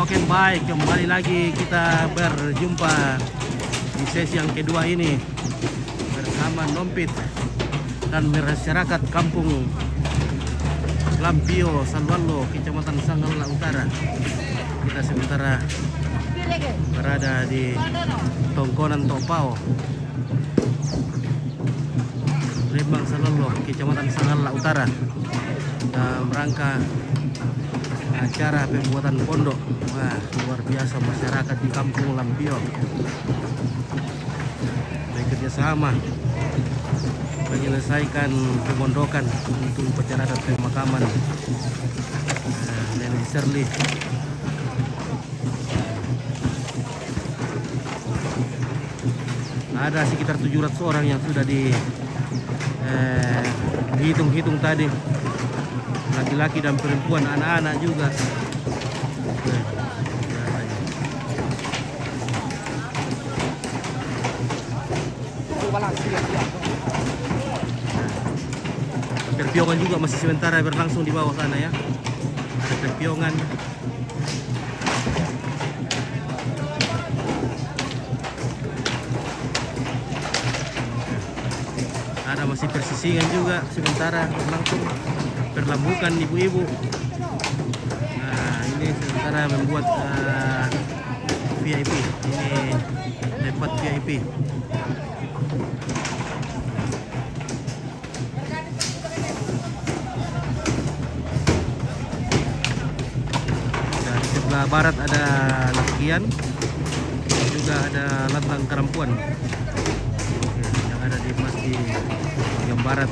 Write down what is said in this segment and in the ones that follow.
Oke, baik, kembali lagi kita berjumpa di sesi yang kedua ini bersama Nompit dan masyarakat kampung Lampio, Salwallo, Kecamatan Sanggala Utara. Kita sementara berada di Tongkonan Topao, Lembang Salwallo, Kecamatan Sanggala Utara, dalam rangka acara pembuatan pondok. Wah, luar biasa masyarakat di kampung Lampio bekerja sama menyelesaikan pemondokan untuk upacara pemakaman Nenek Shirley. Ada sekitar 700 orang yang sudah dihitung-hitung tadi, laki-laki dan perempuan, anak-anak juga. Perpiongan juga masih sementara berlangsung di bawah sana ya. Ada perpiongan. Ada masih persisingan juga sementara berlangsung, perlambukan ibu-ibu. Nah, ini sementara membuat VIP. Ini tempat VIP. Dari sebelah barat ada Lakian, juga ada Lantang Karampuan. Oke, yang ada di masjid bagian barat,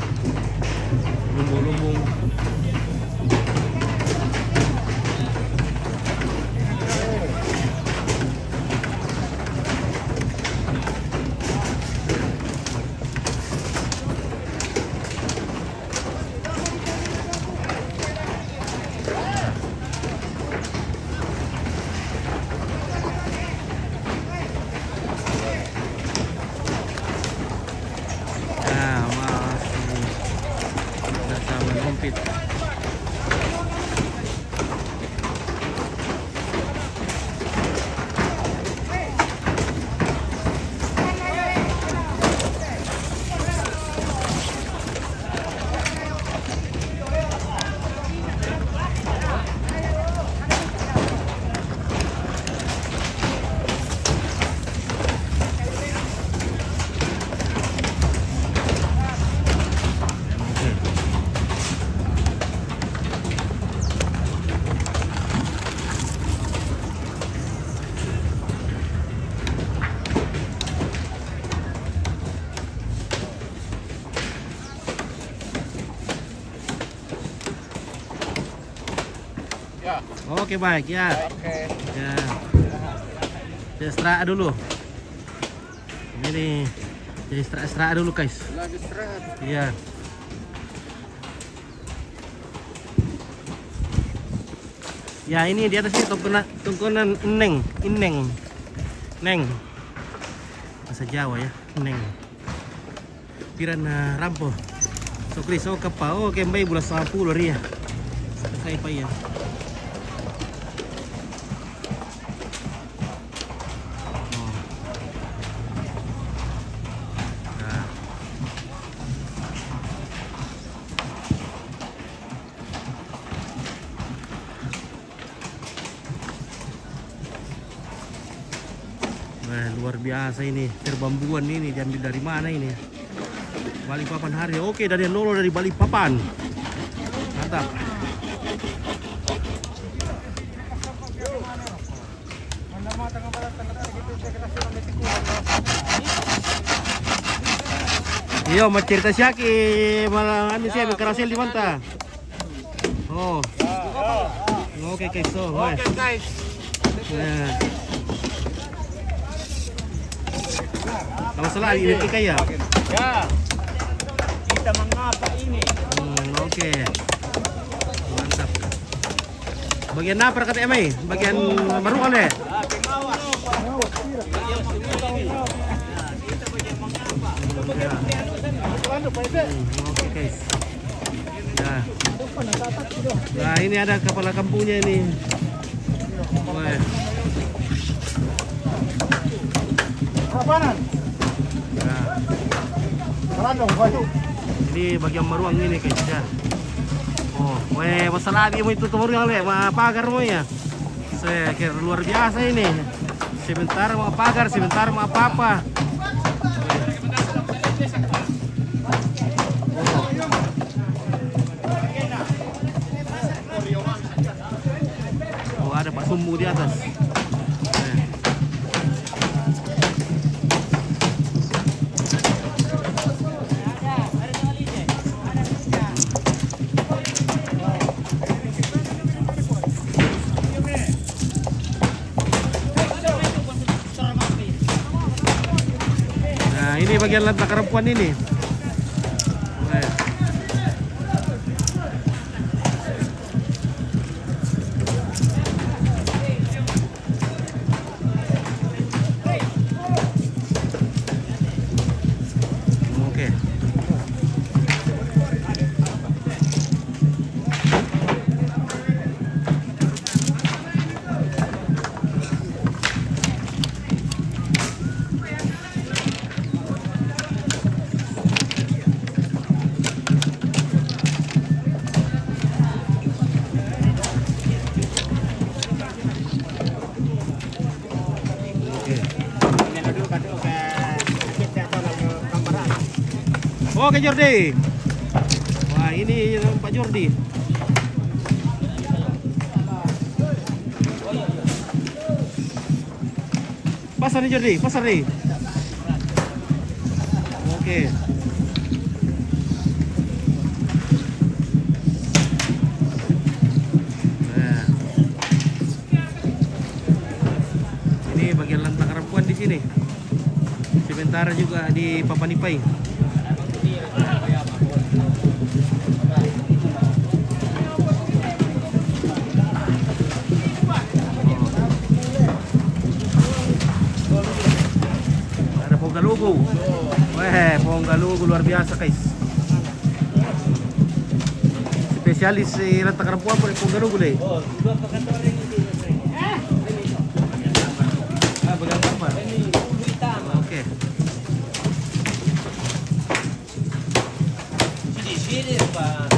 lumbung-lumbung. Oke, baik ya. Oke. Ya. Istirahat dulu. Ini jadi istirahat dulu, guys. Lagi istirahat. Iya. Ya, ini di atas ini tongkonan Neng. Bahasa Jawa ya, Neng. Pirana rampo. Sokri so kapao kembay bulan 10 ria. Saya pa ya. Luar biasa ini, terbambuan ini diambil dari mana ini? Balikpapan hari. Oke, dari Nolo dari Balikpapan. Mantap. Iyo, mau cerita siaki malah anu sih berkerasil di mana? Oh. Oke, guys. So, Oke, guys. Nah. Kalau salah ini kaya. Ya. Kita mengapa ini? Oke. Mantap. Bagian apa kata Emai? Bagian baru kan deh? Oke, guys. Nah, ini ada kepala kampungnya ini. Weh. Kapanan? Nah, Karandong, baju. ini bagian maruang ini kayaknya. Oh, weh, masalah lagi mau itu tumurang le, pagar mo ya. Kayak luar biasa ini. Sebentar mau pagar, sebentar mau apa-apa. Oh, ada Pak Sumbu di atas. Nah, ini bagian lantak perempuan ini. Weh. Oke. Oke Jordi. Wah ini Pak Jordi. Pasar nih Jordi, pasar nih. Oke. Nah. Ini bagian lantak perempuan di sini. Sementara juga di Papanipai. Ponggalugo. Weh, Ponggalugo luar biasa guys. Spesialis lantak perempuan po Ponggalugo le. Ah, bagang gambar. Oke. Sini, Pak.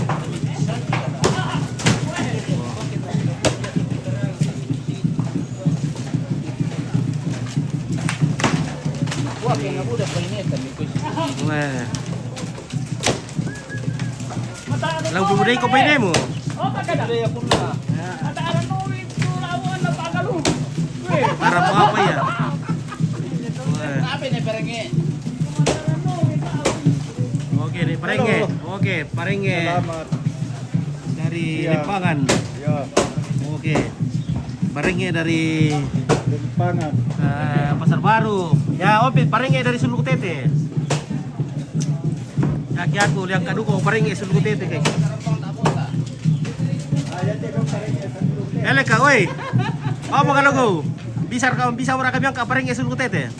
Wah, kaya nga budak pa ineta. Weh. Lang bumuday ko pa ini mo. Oh, maganda. Ako na. Mataaran mo, ito lawan na pagalo. Para mo apa ya? Weh. Sabi na perenge. Oke, nih parenge. Oke, parenge. Selamat. Dari Iya. Limpangan. Ya, Oke. Parenge dari Limpangan. Pasar Baru. Ya, Opit, parenge dari Suluk Tete. Kaki aku liang kaduko parenge Suluk Tete guys. Eleka, oi. Apa kalau go? Bisa orang kami angkat parenge Suluk Tete.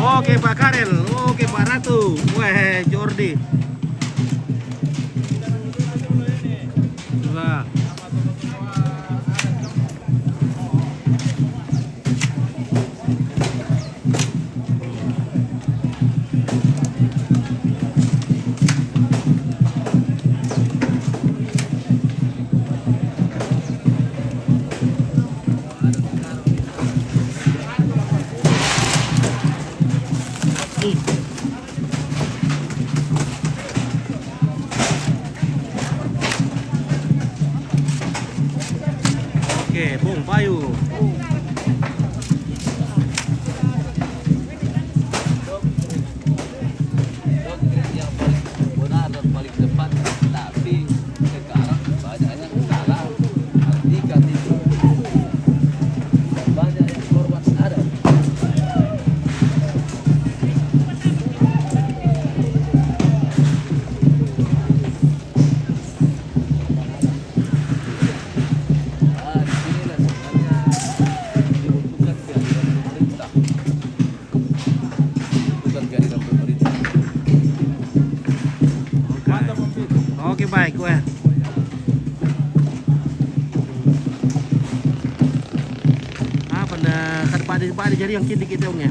Oke Pak Karel, oke Pak Ratu, weh Jordi. Nah. Oke, Bung Payu. Yang paling benar dan paling tepat, tapi sekarang banyak yang salah. Artikan itu banyak yang korban ada. Pak ada jari yang kini kita ongnya.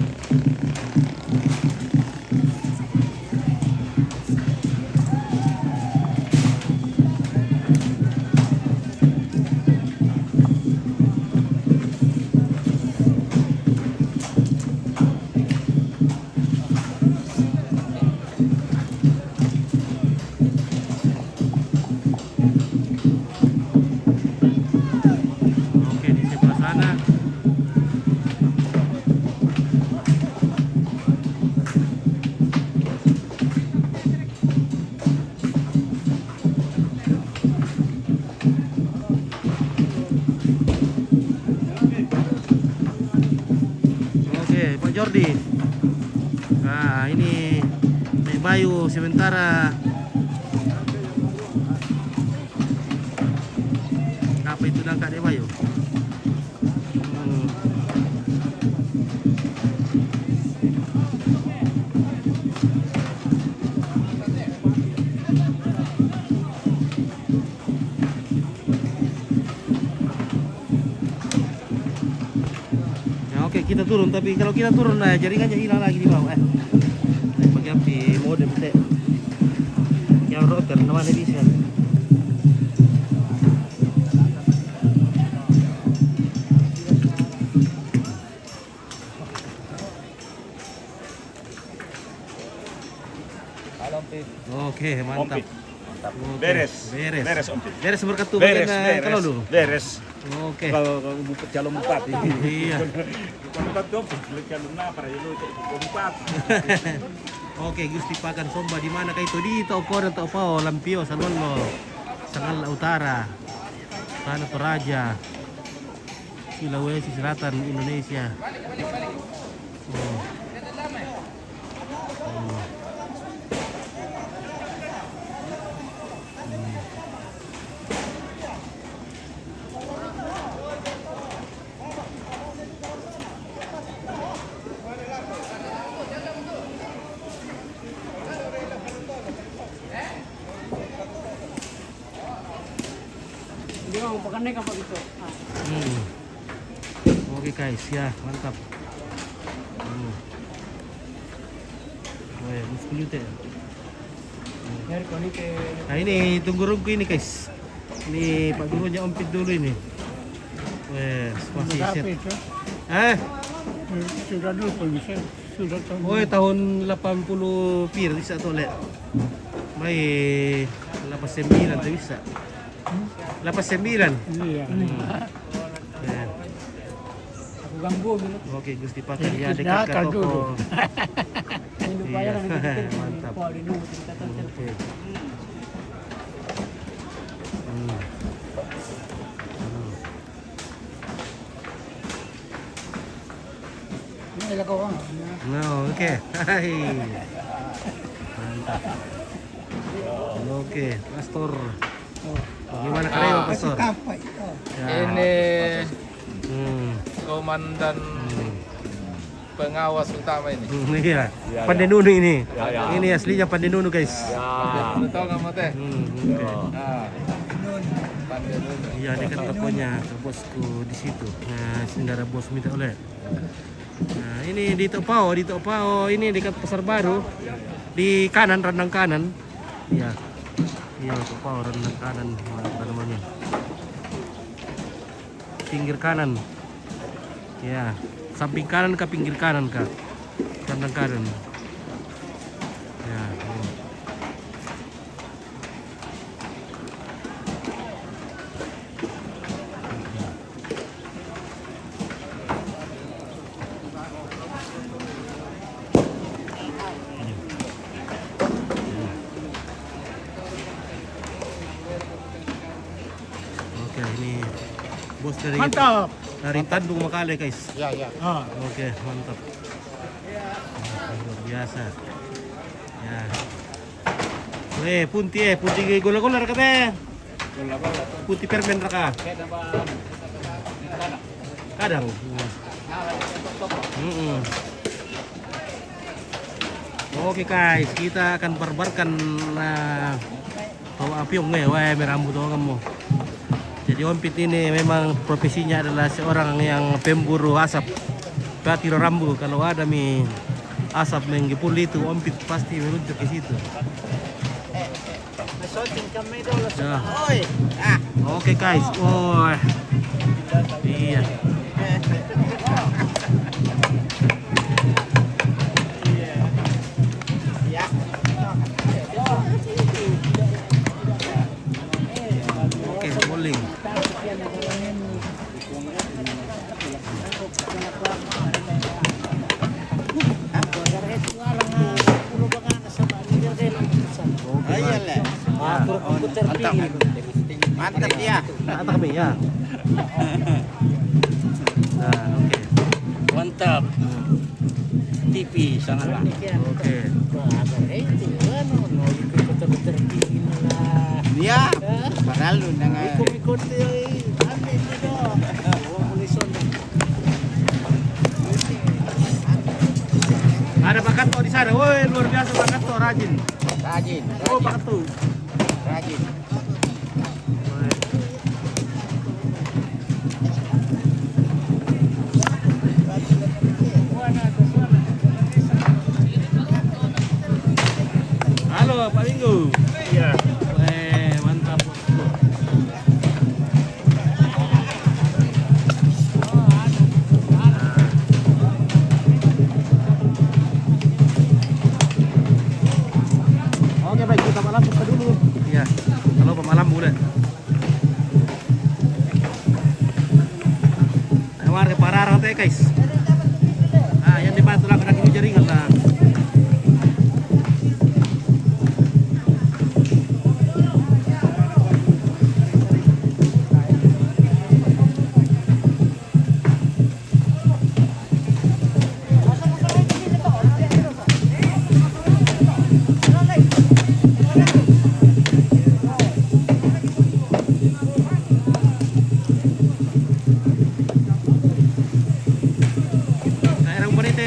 Oke, di sebelah sana. Oke, Pak Jordi. Nah, ini Nek Bayu sementara apa itu nangka Nek Bayu? Hmm. Ya, oke kita turun, tapi kalau kita turun nah jaringannya hilang lagi di bawah. Pakai api modem teh. Yang router namanya bisa. Halo, Pip. Oke, mantap. Ompit. Oke, Beres. Beres. Beres, Ompit. Beres berkatu Beres, bagian, kalau beres. dulu. Beres. Oke. Kalau buka calon empat ini. Iya. Calon empat tuh, beli calon apa ya lu empat. Oke, Gusti Pakan Somba di mana kah itu? Di Taupo dan Taupo, Lampio, Sanono, Sangal Utara, sana Toraja, Sulawesi Selatan, Indonesia. Oh. Hmm. Hindi mo, pagkanay ka pa ito. Hmm. Oke guys, ya mantap. Wah, muskulnya teh. Dari ko ni kay Nah ini tunggurungku ini guys. Ini Pak Gurunya ompit dulu ini. Wes, masih set. Eh, sudah dulu po bisa. Sudah to. oh tahun 80 pir bisa tuh lek. Mai 89 tuh bisa. 89. Iya. Ya. Aku ganggu gitu. Oke, Gusti Pakan ya Gusti dekat Pakan ke dulu. toko. Hindi pa Iya. yan ang Mantap. po di nuot kita tantan. Oke. Hmm. Ini lako ko. No, oke. Hai. Mantap. Oke, Pastor. Bagaimana karyo, Pastor? Kapay. Ya. Ini Hmm. komandan pengawas utama ini. Iya. Pandenunu ini. Ya. Ini aslinya Pandenunu, guys. Lu tahu nggak Mate? Oke. Nah, pandai dulu. Iya, dekat tokonya ke bosku di situ. Nah, saudara bos minta oleh. Nah, ini di Topao, ini dekat Pasar Baru. Di kanan, rendang kanan. Iya. Iya, Topao rendang kanan, apa namanya? Pinggir kanan. Ya, samping kanan ke pinggir kanan kak. Rendang kanan. Ya. Oh. Oke, ini bos dari Mantap. dari Tandung Makale, guys. Ya. Ah. Oke, mantap. Luar biasa. Ya. Punti gula-gula ka be. Punti permen ra ka. Kadang. Oke guys, kita akan barbarkan bawa apiong nih, wah merambut kamu. Jadi Ompit ini memang profesinya adalah seorang yang pemburu asap. Hati-hati rambu kalau ada asap menggepul itu ompit pasti meluncur ke situ. Ya. Oke guys, oh iya. Oke, bowling. Mantap ya. Mantap kami ya. Nah, oke. Mantap. TV sangatlah. Oke. Dia padahal lu nang Ada Pak Kato di sana. Woi, luar biasa Pak Kato, rajin. rajin. Oh, Pak Kato. Rajin. Halo, Pak Minggu. Iya. Weh, mantap. Oke, baik, kita malam buka dulu. Iya. Halo, pemalam boleh. Kemar ke Pararang teh, guys. Ah, yang dibantu lah kena kini jaringan lah.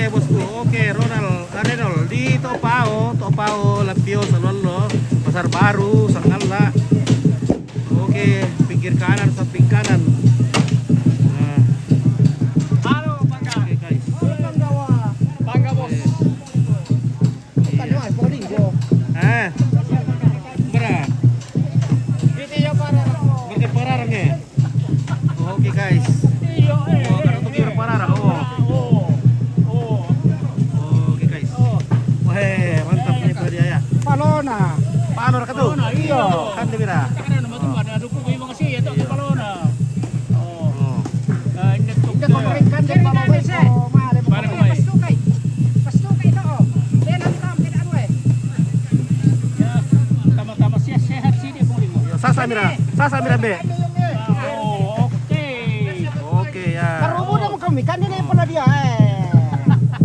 Bosku, oke, Renol di Topao, Lampio, Salolo, Pasar Baru, Sangala. Oke, pinggir kanan, samping kanan. Nah. Halo, Bangga. Oke, guys. Bangga, Bos. Ah, berat. Berke Pararang ya. Oke, guys. Iyo, Oh, kan untuk kira Pararang. Oh. Oke, guys. Weh, mantap nih Pak dia ya. Palona. Palor ka tuh. Iya. Kan dia bira. Karena nama tu ada dukung yung mga siya to kapalona. Oh. Hindi to. Hindi ko marikan din pa mo sa. Paano ko may? Pastukay to. Lelan tam kina ano eh. Tama-tama siya sehat sini po limo. Sasa mira be. Oh, okay. Oke ya. Karubo na mo kami kanina pala dia eh.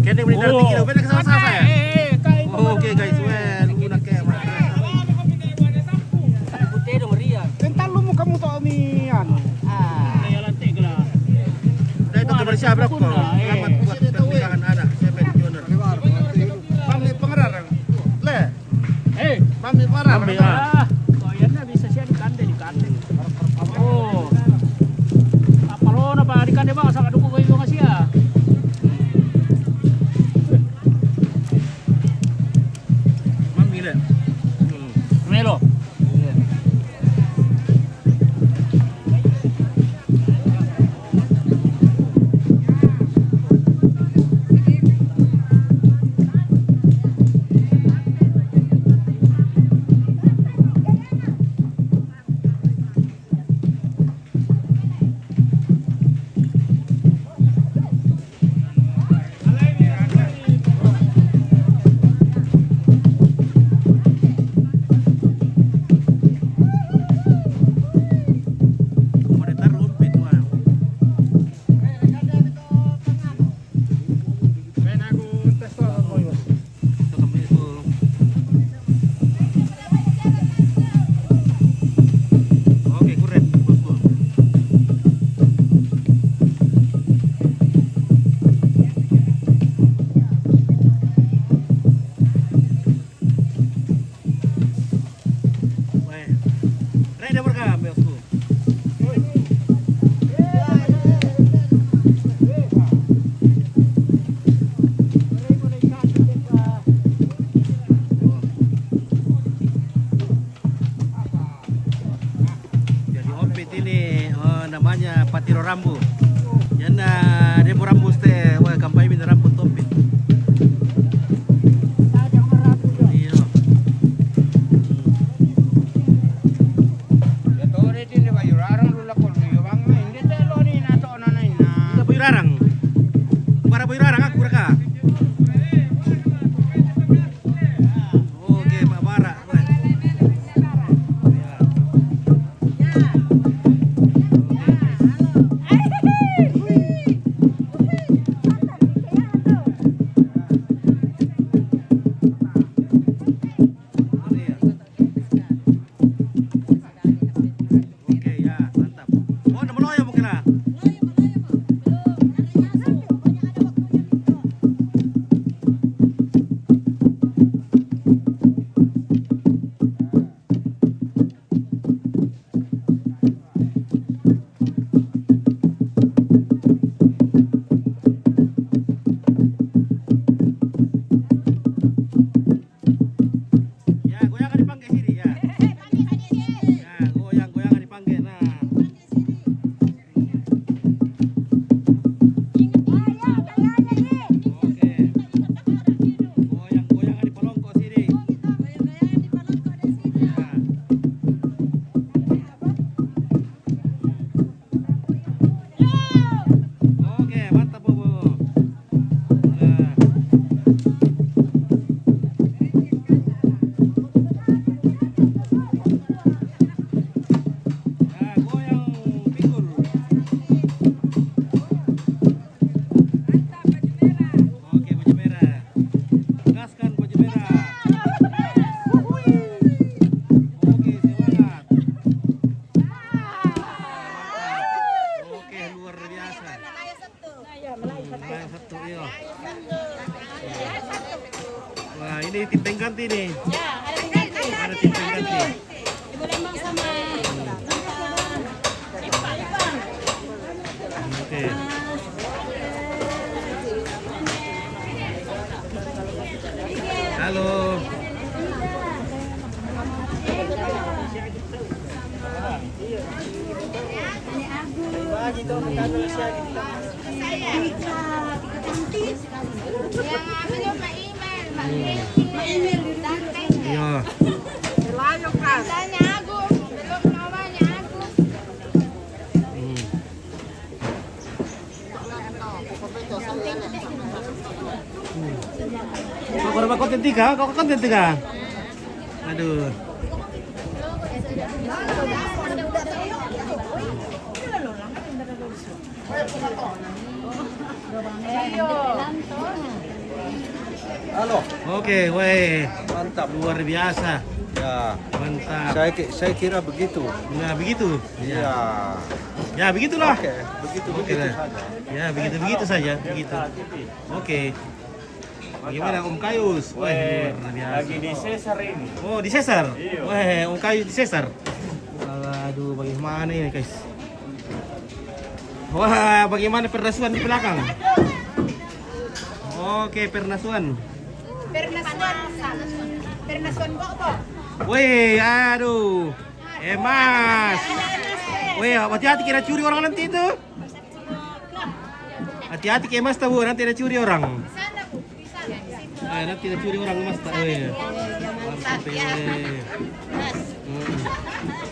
Kaya beli dari kilo, beda ke sasa ya. Kain mo. Oke guys, well, una kayak Putero Maria. Tentalo mo kamu to amian. Ah. Kaya lang tigla. Nah itu kebersihan berapa? Selamat buat pernikahan anak. Saya pensiuner. Pami pengarang. Le. Eh, Pami pengarang. Pami, ah. oh yan na bisa siya di kande. Oh. Kapalona pa di kande ba sa kadukong yung mga siya. rambu. Yan na demo rambu ste, wah kampay min rambu topit. Iyo. Kita boy rarang. Para boy rarang aku raka. Oke, Pak Bara. Wah. Ya. Oke, ya, mantap. Oh, nama loyo mungkin lah. Ya, goyangan dipanggil sini ya. Ya, goyangan dipanggil. Nah. Oke. Goyangan di pelongkok sini. Ya. Oke, mantap Bu. Nah. Nah, goyang pinggul. Oke, baju merah. Gaskan baju merah. Oke, semangat. Oke, luar biasa. Melayu satu, iya. Wah, ini tim pengganti nih. Ada tim pengganti. Oke. Halo. Iya. Hmm. Kau berapa konten tiga? Kau konten tiga? Aduh. Halo, Oke, weh, mantap. luar biasa, Ya, mantap. saya kira begitu. Nah begitu, Ya, ya begitulah. oke, begitu Oke lah. saja. Ya begitu saja, begitu. Oke. Bagaimana Om Kayus? Wah, luar biasa. Lagi di Cesar ini. Oh, di Cesar. Iya. Wah, Om Kayus di Cesar. Aduh, bagaimana ini, guys? Wah, bagaimana pernasuan di belakang? Oke, pernasuan. Pernasuan kok po? Wih, aduh. Mas. Wih, hati-hati kira curi orang nanti itu. Hati-hati kayak Mas tahu nanti ada curi orang. Sana po, di sana. Nanti ada curi orang Mas tahu. Mantap ya.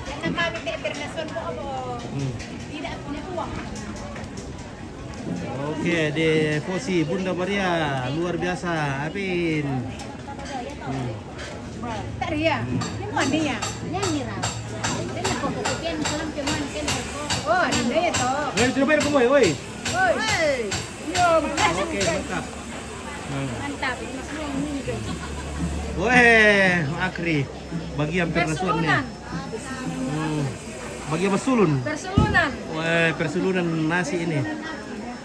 Karena kami kayak pernasuan kok po? Hmm. Tidak punya uang. Oke, devosi Bunda Maria luar biasa. Apin. Taria, ini mana ya? Oh, ada ya toh. Woi, sudah bayar kembali, woi. Woi. Yo, makasih. Oke, mantap. Mantap. Weh, akri. Bagian pernasuannya. Bagian masulun. Persulunan. Wah, persulunan nasi ini.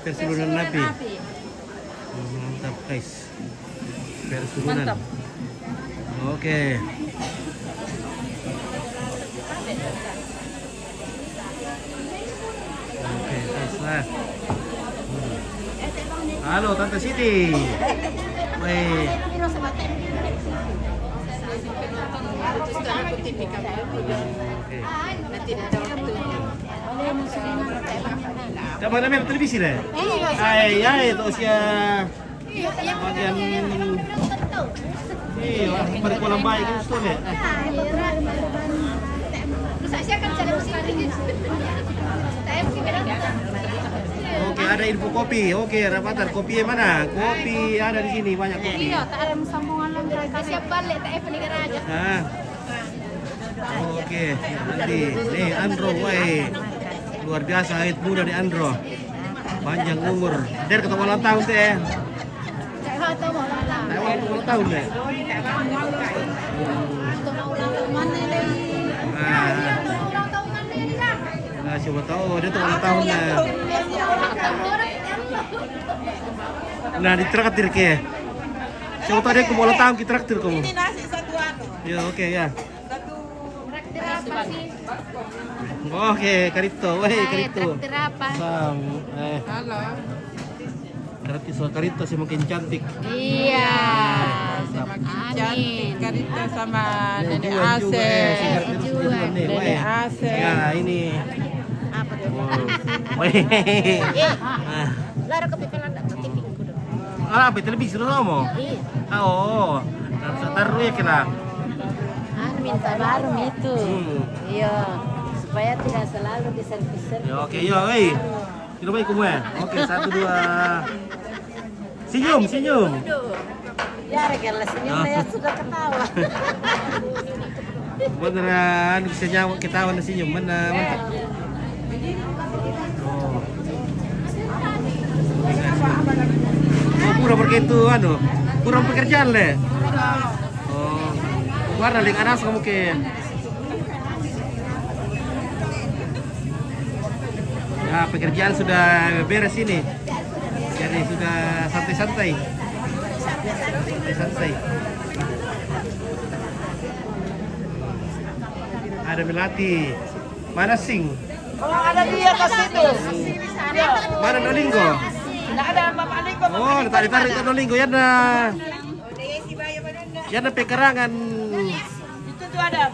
Persulunan nabi. Mantap, guys. Persulunan. Mantap. Oke. Oke, guys lah. Halo, Tante Siti. Weh. Sekarang aku TV kami. Oke. Nanti ada waktu. Dapat namanya televisi deh. Ay, itu usia bagian iya, berkolam baik itu deh. Saya kan cara musik. Oke, ada info kopi. Oke, Rafathar, kopi yang mana? Kopi ada di sini, banyak kopi. Iya, tak ada sambungan lagi. Siap balik tak peninggal aja. Nah. Oke, nanti nih Andro, woi. Luar biasa, haid muda di Andro. Panjang umur. Der ketemu ulang tahun teh. Saya tahu mau lah. Ulang tahun deh. Nah, siapa tahu dia tuh ulang tahunnya. Nah, ditraktir ke. Siapa tahu dia ulang tahun kita traktir kamu. Ini nasi satu anu. Ya, oke ya. Satu Oke, Karito, woi Karito. Apa? Sam, halo. Karito sih makin cantik. Iya. Cantik Karita sama Nenek Juan juga, Asep. si Karito Juan nih, woi. Nenek Asep. Ya, ini. Apa tuh? Woi. Lara kepikiran tak TV ku dong. Apa televisi lu mau? Iya. Oh, taruh ya kena. Minta baru itu. Iya. Supaya tidak selalu di servis. Ya, oke, yo, woi. Kira baik kamu ya? Oke, 1, 2. Senyum. Ya, regala senyum saya sudah ketawa. Beneran bisa nyawa ketawa dan senyum, mana mantap. Oh, kurang begitu kurang pekerjaan le. Oh, warna ling anas kamu ke. Ya, pekerjaan sudah beres ini. Jadi sudah santai-santai. Ada Melati. Mana Sing? Oh, ada dia ke situ. Mana Nolinggo? Enggak ada Bapak Niko. Oh, ditarik ke Nolinggo ya nah. Ya na pekarangan. Itu tuh ada.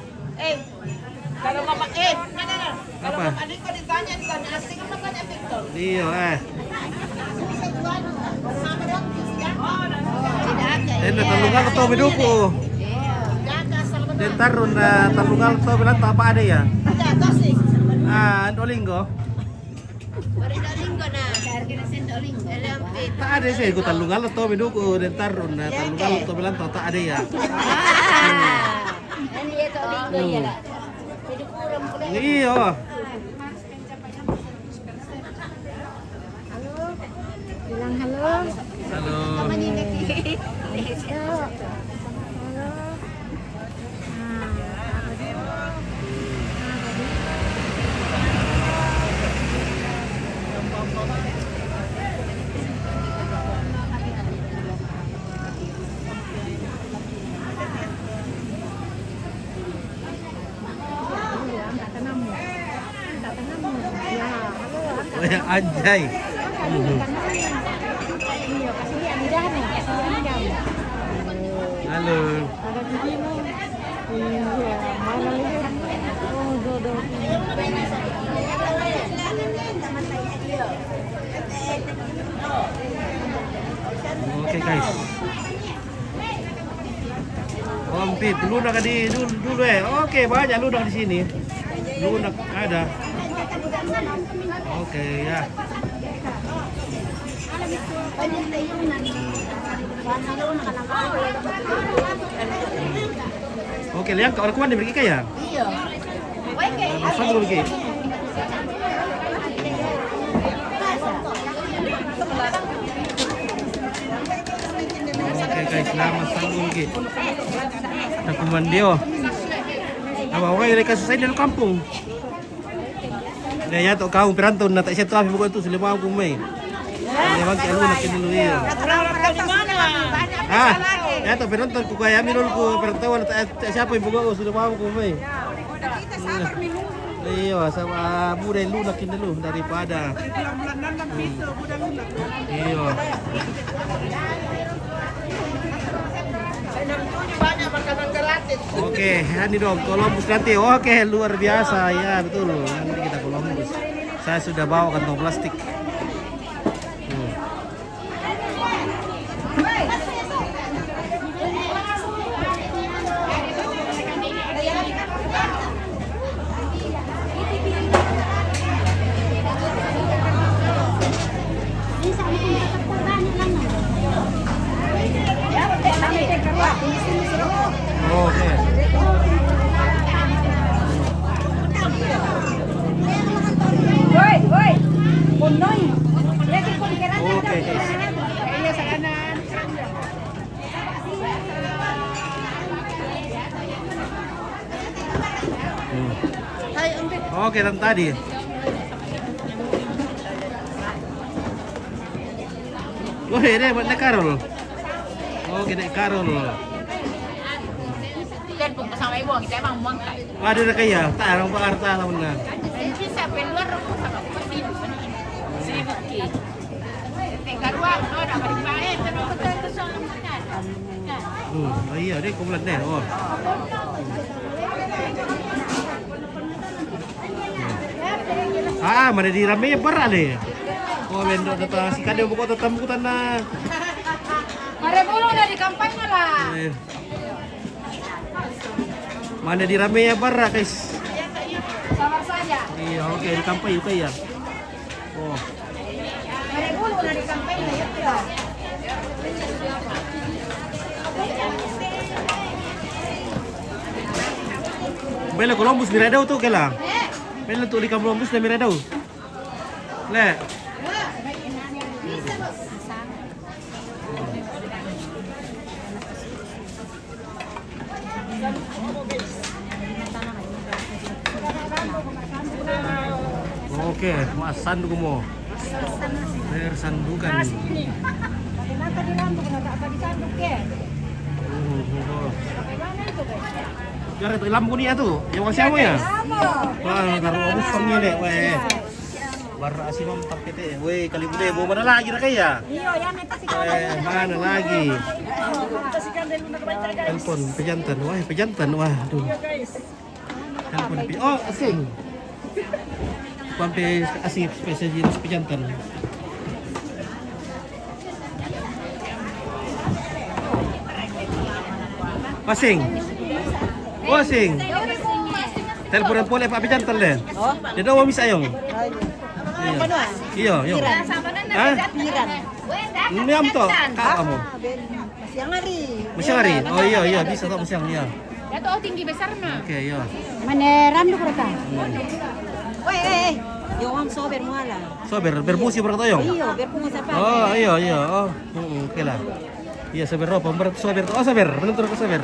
Kalau Bapak kalau Apa? Bapak Niko ditanya asing apa tanya Victor. Iya, Tidak ada. na talungan to biduko. Den tarun na talungan to bilang to apa ada ya? Ada kasih. Nolinggo. Baru Dolingo na. Harga sen Dolingo. Lampit. Tak ada sih, gue talungan to biduko den tarun na talungan to bilang to tak ada ya. Ini ya Dolingo ya lah. Jadi kurang pula. Iya. Bilang halo. Halo. Namanya Neki. Halo. Anjay. Halo. Oke guys. Ompit, lunak di dulu Oke, banyak lunak di sini. Lunak ada. Oke ya. Oke, lihat ke orang kuan pergi kaya. Iya. Masa dulu pergi. Oke guys, selamat selalu pergi. Aku mandio. Apa orang yang kasus saya di kampung. Dia ya tu kau perantau nak tak siapa tapi bukan tu selama aku main. Dia bagi alu nak dulu ya. Di mana? Ah, ya tu perantau ku kaya minul ku perantau tak siapa yang bukan selama aku main. Iya, sama budaya lu nak dulu daripada. Iya. Banyak makanan gratis. Oke, ini dong Columbus nanti. Oke, luar biasa ya, betul. Nanti kita Columbus. Saya sudah bawa kantong plastik. Oke. Oke, guys. Oke, dan tadi. Wah, ini buat naik Karol. Oke, naik Karol. Dan pun sama ibu kita emang mangkai. Waduh, udah kaya. Tak orang Pak Arta lah benar. Bisa keluar rumah sama pemilu. Sibuk ki. Tinggal ruang, oh dapat dipakai, terus betul ke soal makan. Oh iya, dia kumpulan deh. Oh. Mana di rame parah deh. Oh, bendok datang si kade buku tetap buku tanah. Mare bulu dari kampanye lah. Mana di rame ya parah, guys. Sama saja. Iya, oke, di kampanye juga ya. Oh. Mare bulu dari kampanye ya. Bela Columbus miradau tuh kelang. Bela tuh di Columbus dan miradau. Le. Oke, mas sanduk mo. Bayar sandukan. Nanti di rambut nggak apa di sanduk ya. Biar itu lampu nih ya tuh, yang masih apa ya? Wah, taruh obus kami deh, weh. Baru asin empat PT, weh kali bude, bawa mana lagi nak ya? Iya, ya minta sih. Mana lagi? Telepon pejantan, wah, tuh. Telepon, oh asing. Sampai asing spesial jenis pejantan. Asing. Oh, asing. Teleponan pole Pak Pejantan deh. Oh. Dia dah wami sayong. Iya, iya. Hah? Ini am to, kak kamu. Masih hari. Oh iya, bisa tak siang iya. Ya tuh tinggi besar mah. Oke, iya. Mana rambut mereka? Weh, Yoham sober muala. Sober, berfungsi berkatoyong. Iyo, berpungus apa? Oh, iya. Oh, oke lah. Iya, sober ropa, sober. Oh, sober, benar ke sober.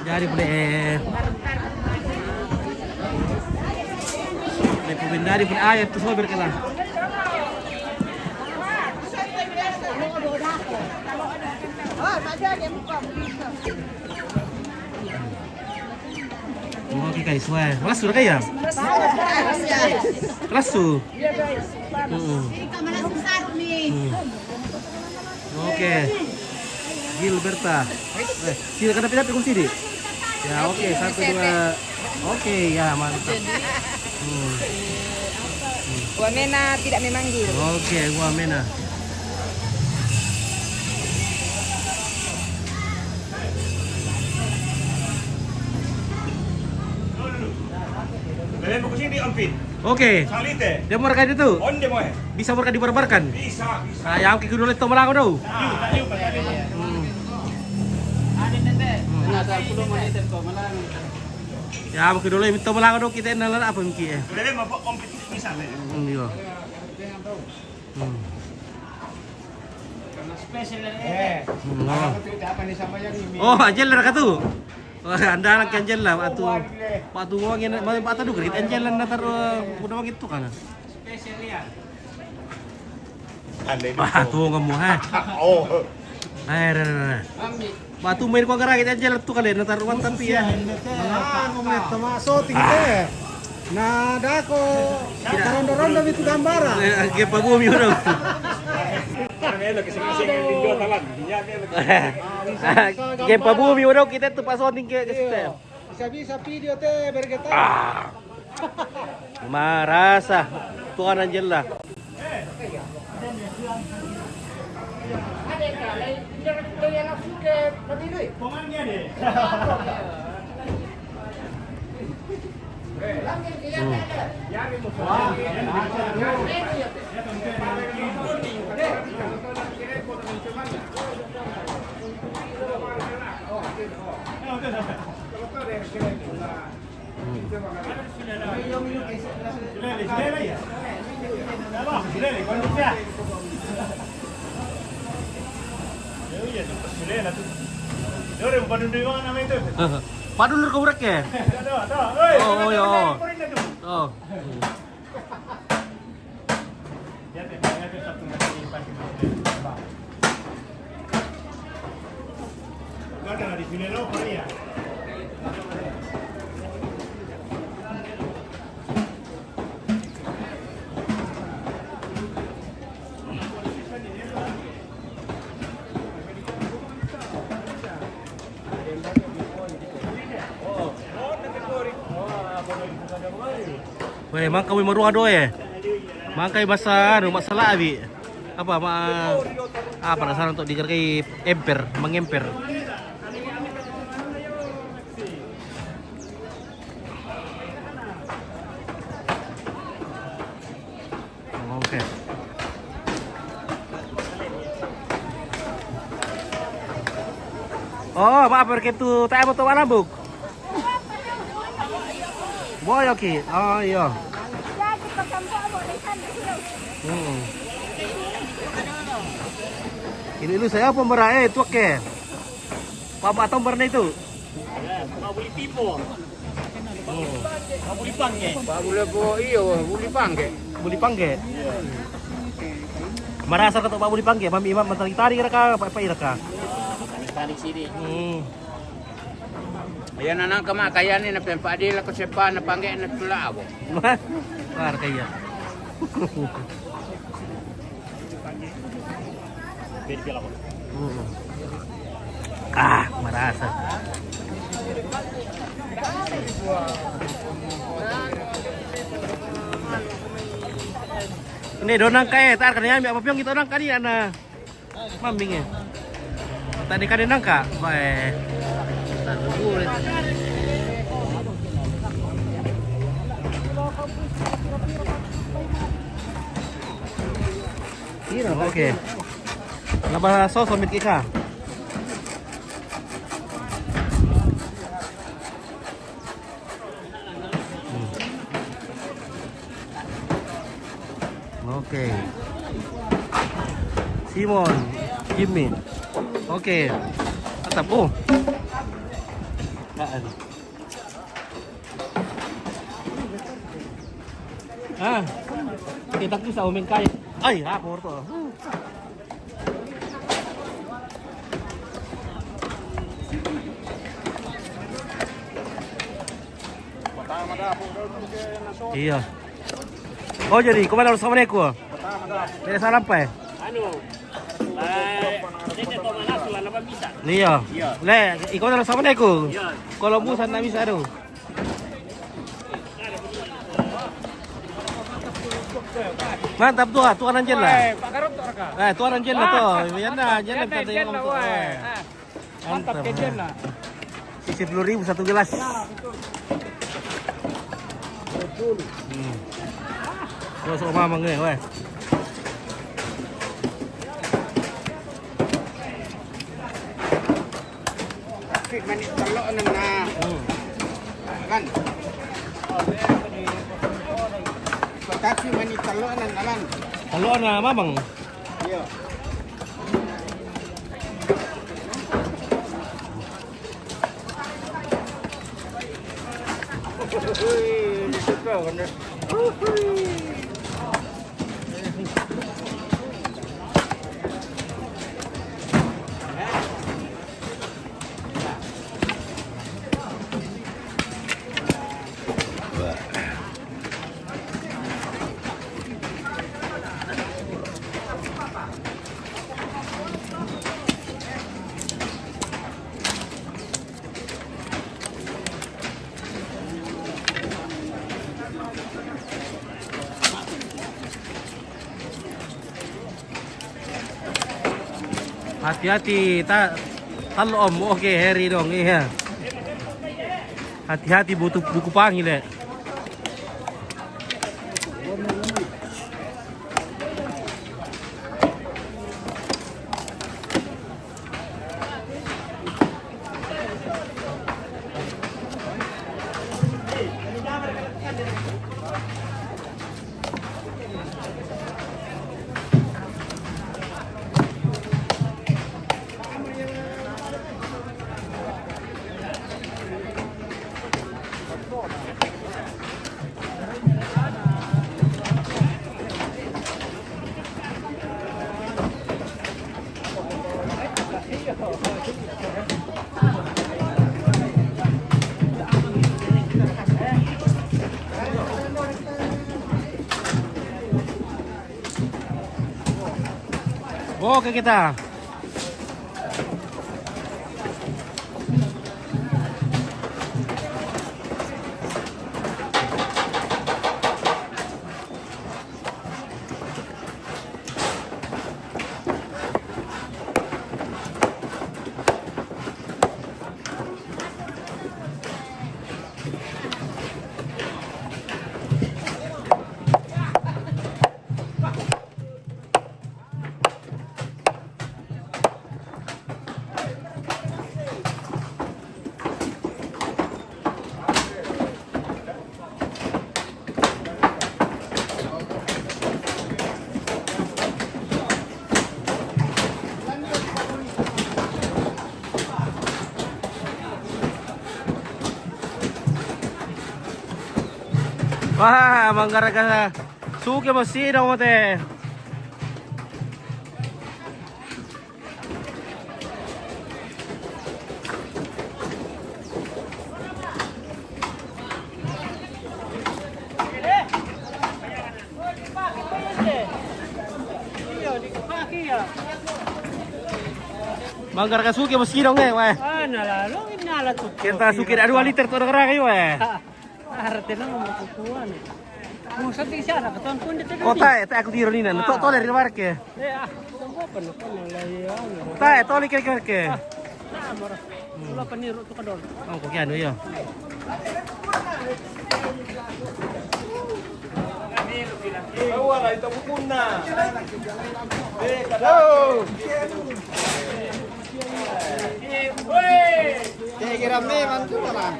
Jadi boleh. Dari pun ayat tuh sober kala. Oke guys, wah, kelas sudah kaya? Kelas tuh. Iya guys. Oke. Gilberta. Silakan dapat kunci di. Ya oke, 1 2. Oke, ya mantap. Wamena tidak memanggil. Oke, Wamena. Kalian buku sini Ampin. Oke. Salite. Dia mau rekan itu? Onde mo eh? Bisa mereka dibarbarkan? Bisa. Saya ang kikudulit to malako daw. Ya, mau kedua itu malako daw kita nalan apa mungkin ya? Kalian mau kompetisi misalnya. Iya. Oh, Angel lah katu. Wah, anda anak Angel lah, patu ngomongin, mau patu dulu, kita Angel lah natar udah begitu kan? Spesial ya. Patu ngomong ha. Oh. Batu main ko gara kita Angel tuh kali natar uang tapi ya. Ngomong termasuk tinggi. Nah, dako. Rondo-rondo itu gambaran. Kayak Pak Bumi udah. lo que se me hace en el tinjo talan. Ya lo Game pabumi udah kita tuh pas sounding ke sistem. Bisa-bisa video teh bergetar. Marasa Tuhan Angela. Padulur kau berak ya? Oh ya. Oh. Weh, mang kami maruah doe. Mang kai masa masalah abi. Apa dasar untuk dikerkai mengemper. Oke. Oh, maaf begitu. Tak apa mana buk? Boy, oke. Oh iya. Ini lu saya pemberai itu oke. Pak Batong pernah itu. Mau beli pipo. Mau beli pangge. Buli pangge. Marasa ketok Pak Buli pangge, mami imam mentari raka apa iraka. Tadi sini. Ayan na nang kamakayan ni na pempadila ko sepa na pangge na tulawo. Mar kaya. Marasa. Ini donang kaya, tar kananya ambil apa piong kita donang kani ana. Mambing ya. Tadi kani nangka, bae. Oke. Labah sos omit kika. Oke. Simon, Jimmy. Oke. Mantap. Kita bisa umin kaya. Ay, apa to? Iya. Oh jadi, kemana harus sama aku? Dari salam pa eh? Ini to mana sulan apa bisa? Iya. Le, ikaw na lang sama aku. Kalau busan na bisa do. Mantap tuh, tuan anjen lah. Pak Garut to raka. Tuan anjen lah tuh. Yan na, yan lang kata yung tuh. Mantap kejen lah. 10.000 satu gelas. So mamang nih, weh. Fit manit talo na kan. Kasi manit talo na nalan. Kalau na mamang. Iya. Hati-hati, talo om. Oke, Harry dong, iya. Hati-hati butuh buku panggil ya. Oke kita. Wah, Manggaraga suke masih dong mate. Manggaraga suke masih dong weh. Nala tuh. Kita suke ada 2 liter tuh ada kayu weh. Arte na mo kukuha ni. Mo sa siya na katon kun dito. Kota, aku tiro nina. To le rimarke. Tunggu pa no kan layan. Ta, to le kere. Mara. Wala pa ni to kadol. Oh, kok ano yo. Wala ito muna. Telegramnya mantul lah.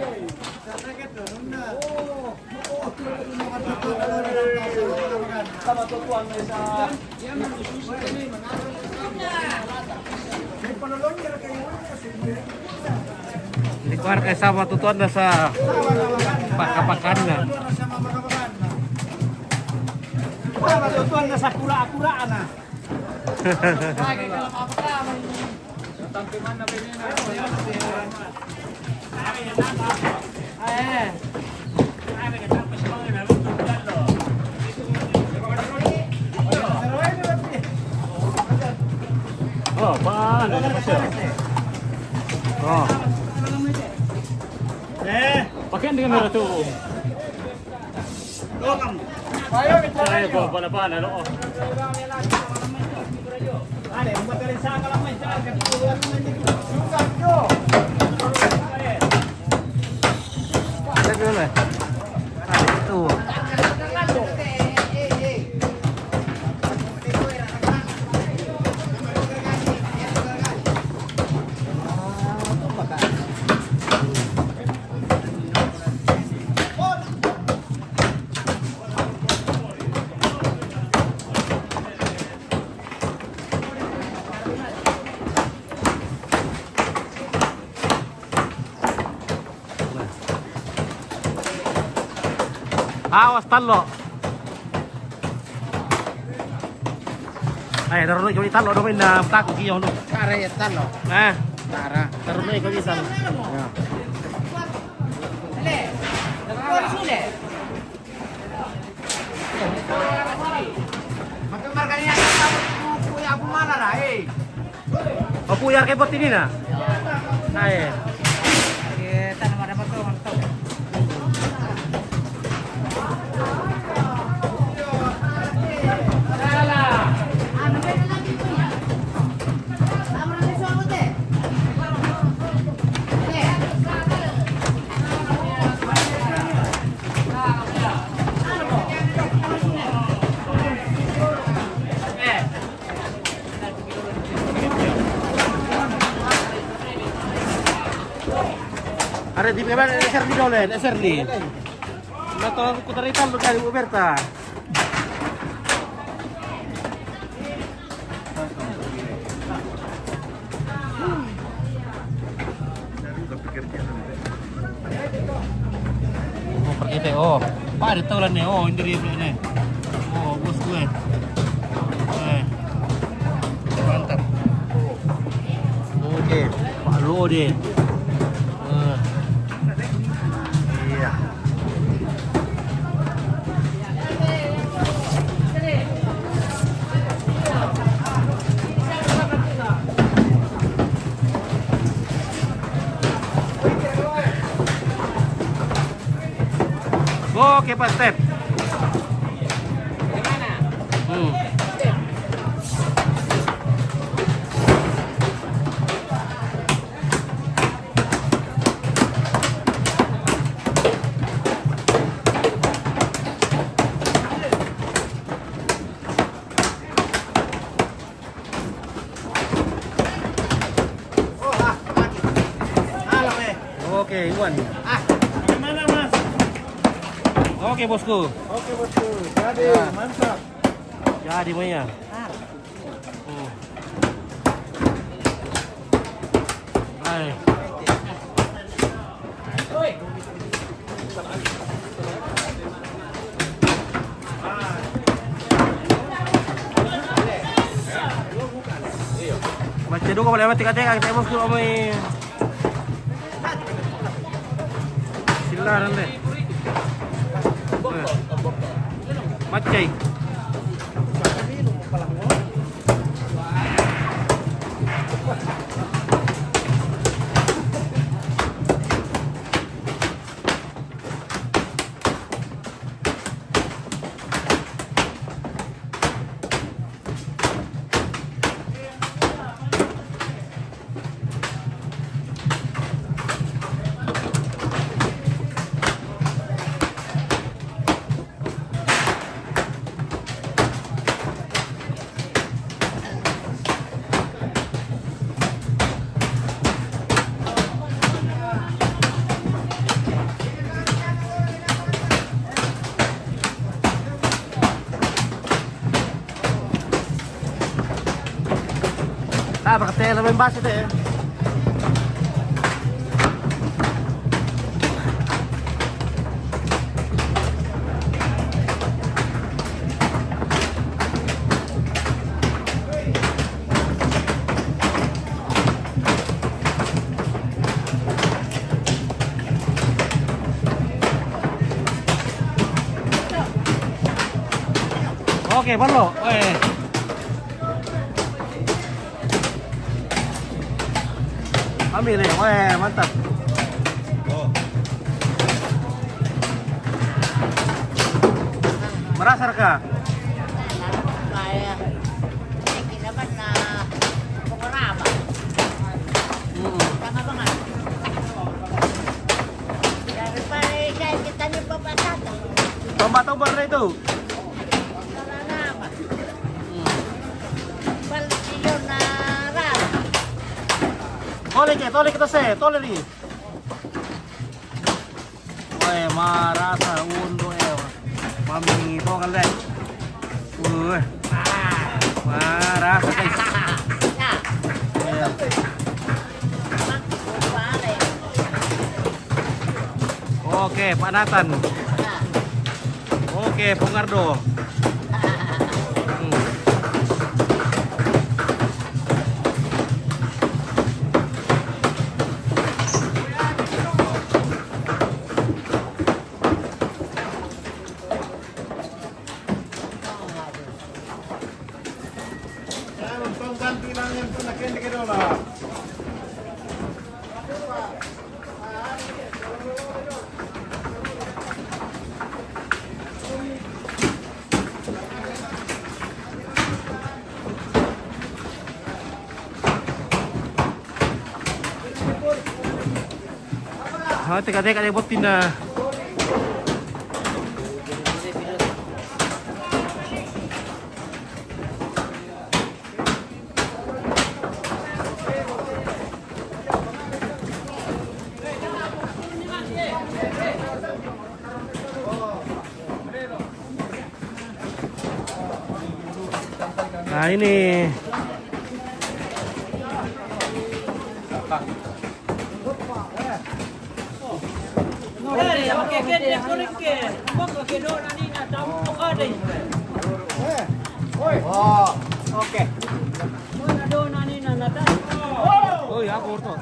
Sama tutuan na sa... Dikuar kayak sama tutuan dah sa pakan na. Sama tutuan na sa kura-kuraan na. Oh, paano? Oh. Pakai dengan merah tu. Saya bawa pana-pana, no? Ada yang buat kalian sangat lama jangan keluar suka jo. Ada dulu. Itu. Awas talo. Ay, naroon ikaw ni talo naman na tako kiyo no. Cara ya talo. Ah, Cara. naroon ikaw ni talo. Magkamarkanya kamu punya aku mana lah, O puyar kay bot ini na. Ay. Tanam ada potong. Ada di mana SRD dolen, SRD. Nato ko taritan lo kali Uberta. Oh, pergi teh. Oh, Pak ada tahu lah nih. Oh, ini dia nih. Oh, bos gue. Mantap. Oke, Pak Lo deh. Iya. Oke, Pak Step. Gimana? Oke, Iwan. Gimana Mas? Oke, bosku. Oke bosku, jadi Ya. mantap. Jadi Maya. Hai. Baca dulu kalau lewat tiga-tiga kita bosku omai. Sila nanti. Macai. Ah, berarti lebih bas itu ya. Oke, Barlo. Ambil nih, mantap. Merasar kah? Kaya, ini naman na pengerama. Tama ba nga? Dari pare, kaya kita niyo papatata. Tombak-tombak na itu. Pengerama. Balik yun na ram. Tole kita se, tole nih. Marasa undo mami itu kan deh. Marasa guys. Oke, Pak Nathan. Oke, Pongardo. Ganti lang yan po, nakindi ka doon lah. Teka-teka dia buatin na. Nah ini Oke, kene kulit ke. Kok ke do nani na tamu ka dai. Oh, oke. Mana do nani na nata. oh ya aku orto.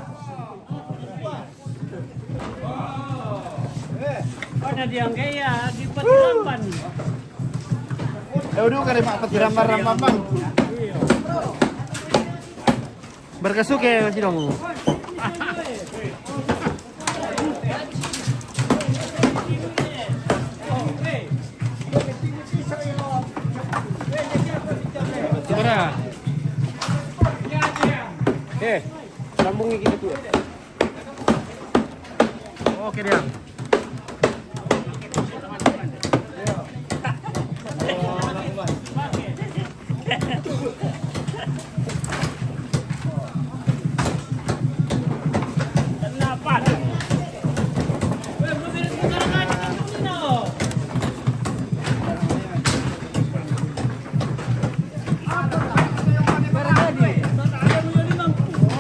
Ada diang gaya di Patiramban. Udah kali mak petirambar Bang. Berkesuke masih dong. Gimana? Sambungin kita tuh. Oke dia. Delapan. Mobil sekarang no.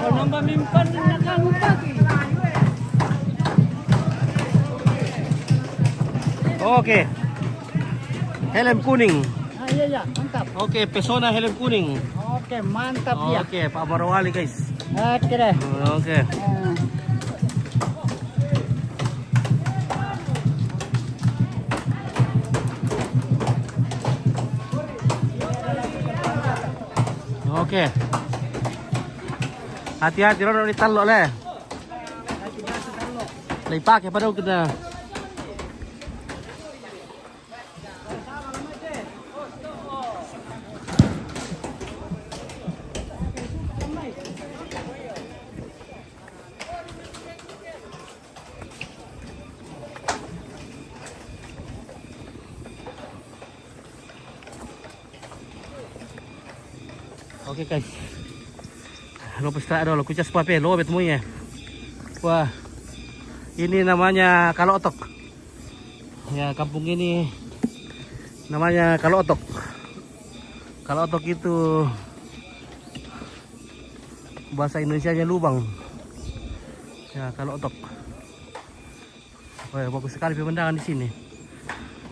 Nambah mimpan nakangutaki. Oke. Helm kuning. Iya, mantap. Oke, pesona helm kuning. Oke, mantap Oke, Pak Marwali guys. Oke deh. Oke. Oke. Hati-hati rono ditalo le. Lai pakai pada kita. Oke guys, lo pesta ada lo kucas pape lo bet munya. Wah, ini namanya Kalotok. Ya kampung ini namanya Kalotok. Kalotok itu bahasa Indonesianya lubang. Ya Kalotok. Wah bagus sekali pemandangan di sini.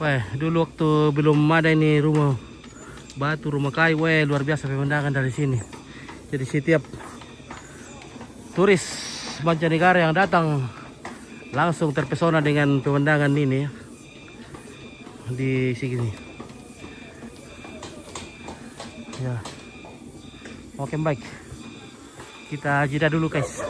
Wah dulu waktu belum ada ini rumah batu, rumah kayu, luar biasa pemandangan dari sini. Jadi setiap turis mancanegara yang datang langsung terpesona dengan pemandangan ini di sini. Ya, oke baik, kita jeda dulu guys.